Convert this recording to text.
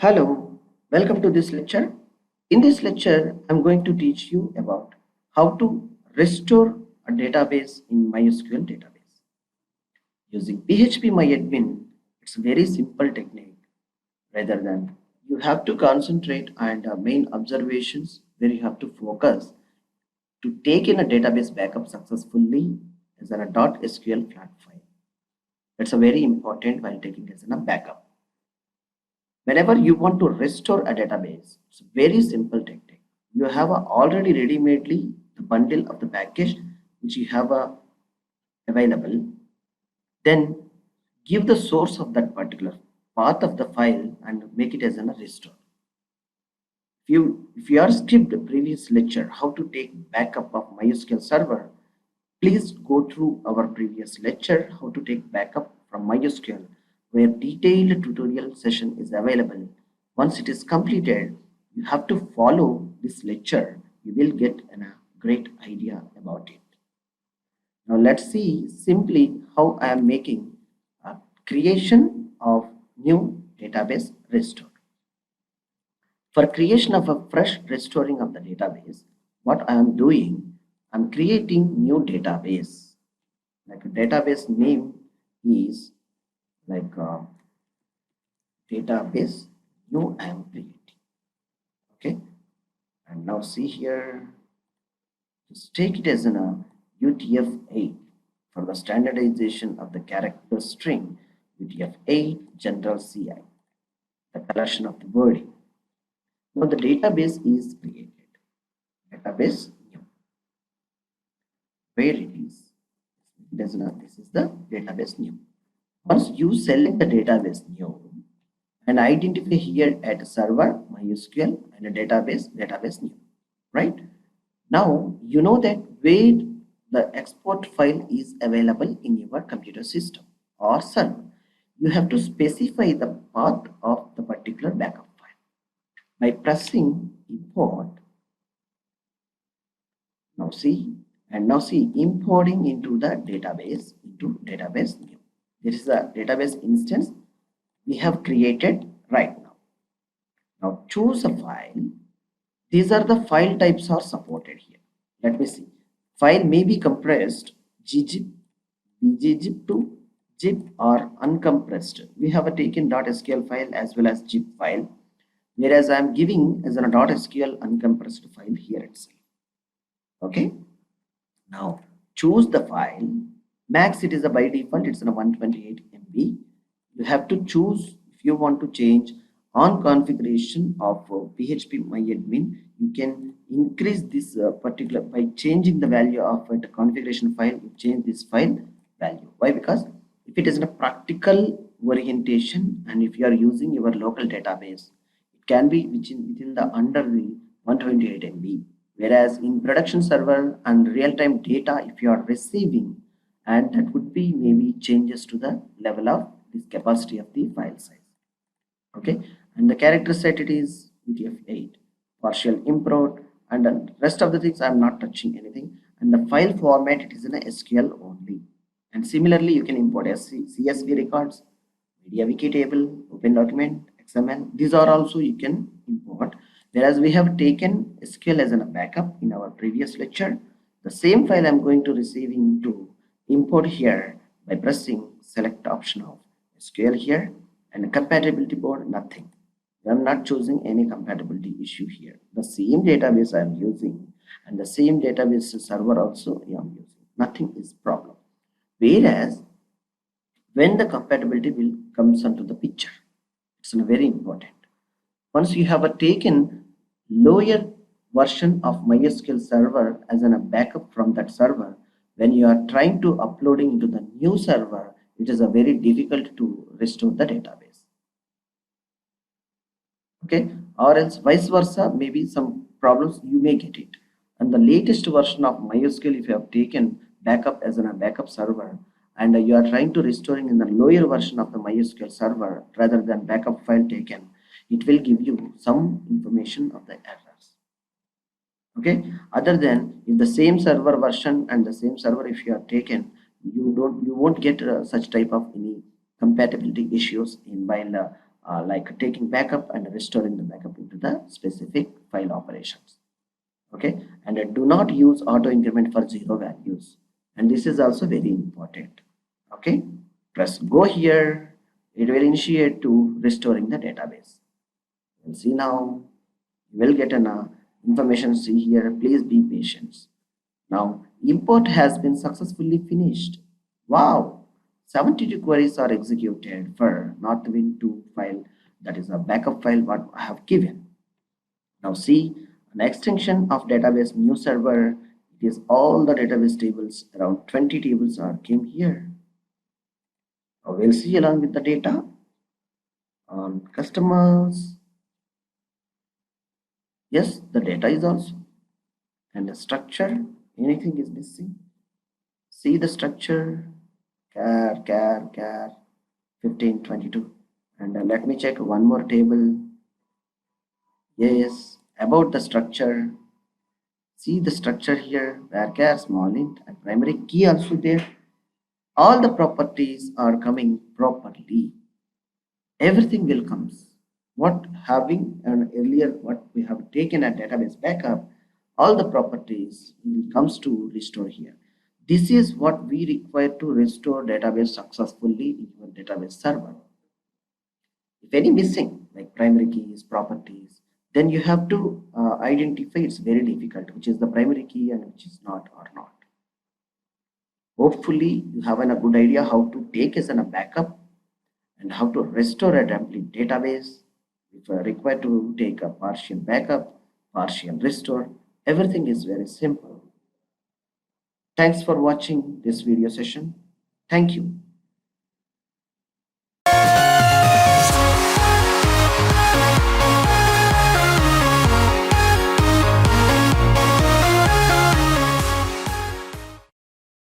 Hello, welcome to this lecture. In this lecture, I'm going to teach you about how to restore a database in MySQL database. Using PHP it's a very simple technique rather than you have to concentrate on the main observations where you have to focus to take in a database backup successfully as a .sql flat file. That's a very important while taking as a backup. Whenever you want to restore a database, it's a very simple technique. You have already ready-madely the bundle of the package which you have available. Then give the source of that particular path of the file and make it as a restore. If you are skipped the previous lecture how to take backup of MySQL server, please go through our previous lecture how to take backup from MySQL where detailed tutorial session is available. Once it is completed, you have to follow this lecture. You will get a great idea about it. Now let's see simply how I am making a creation of new database restore. For creation of a fresh restoring of the database, what I am doing, I'm creating new database. Like a database name is like database new I am creating. Okay, and now see here, just take it as an UTF-8 for the standardization of the character string. UTF-8 general CI, the collection of the wording. Now the database is created. Database new. Where it is? This is the database new. Once you select the database new and identify here at server MySQL and a database new, right? Now you know that where the export file is available in your computer system or server. You have to specify the path of the particular backup file by pressing import. Now see importing into the database new. This is a database instance we have created right now. Now choose a file. These are the file types are supported here. Let me see. File may be compressed, ggzip, bggzip2, zip or uncompressed. We have taken .sql file as well as zip file, whereas I am giving as a .sql uncompressed file here itself. Okay. Now choose the file. Max it is a by default, it's a 128 MB. You have to choose if you want to change on configuration of PHP MyAdmin. You can increase this particular by changing the value of the configuration file. You change this file value. Why? Because if it is in a practical orientation and if you are using your local database, it can be within the under the 128 MB. Whereas in production server and real-time data, if you are receiving, and that would be maybe changes to the level of this capacity of the file size. Okay, and the character set it is UTF-8, partial import, and the rest of the things I'm not touching anything. And the file format it is in a SQL only. And similarly, you can import CSV records, media wiki table, open document, XML. These are also you can import. Whereas we have taken SQL as a backup in our previous lecture, the same file I'm going to receiving to import here by pressing select option of SQL here and compatibility board, nothing. I'm not choosing any compatibility issue here. The same database I'm using and the same database server also I'm using. Nothing is problem. Whereas when the compatibility will comes onto the picture, it's very important. Once you have taken lower version of MySQL server as a backup from that server, when you are trying to uploading into the new server, it is a very difficult to restore the database. Okay, or else vice versa, maybe some problems you may get it. And the latest version of MySQL, if you have taken backup as a backup server and you are trying to restoring in the lower version of the MySQL server rather than backup file taken, it will give you some information of the errors. Okay, other than if the same server version and the same server if you are taken, you won't get such type of any compatibility issues in while like taking backup and restoring the backup into the specific file operations. Okay, and do not use auto increment for zero values, and this is also very important. Okay, press go here, it will initiate to restoring the database. And see now, you will get an information. See here, please be patient. Now import has been successfully finished. Wow, 72 queries are executed for Northwind 2 file, that is a backup file what I have given. Now see, an extension of database new server, it is all the database tables, around 20 tables are came here. Now we'll see along with the data on customers. Yes, the data is also, and the structure, anything is missing. See the structure, char 15 22, and let me check one more table. Yes, about the structure, see the structure here, var small int and primary key also there. All the properties are coming properly. Everything will comes. What having an earlier what we have taken a database backup, all the properties will comes to restore here. This is what we require to restore database successfully in your database server. If any missing like primary keys, properties, then you have to identify. It's very difficult which is the primary key and which is not or not. Hopefully you have a good idea how to take as a backup and how to restore a complete database. If you are required to take a partial backup, partial restore, everything is very simple. Thanks for watching this video session. Thank you.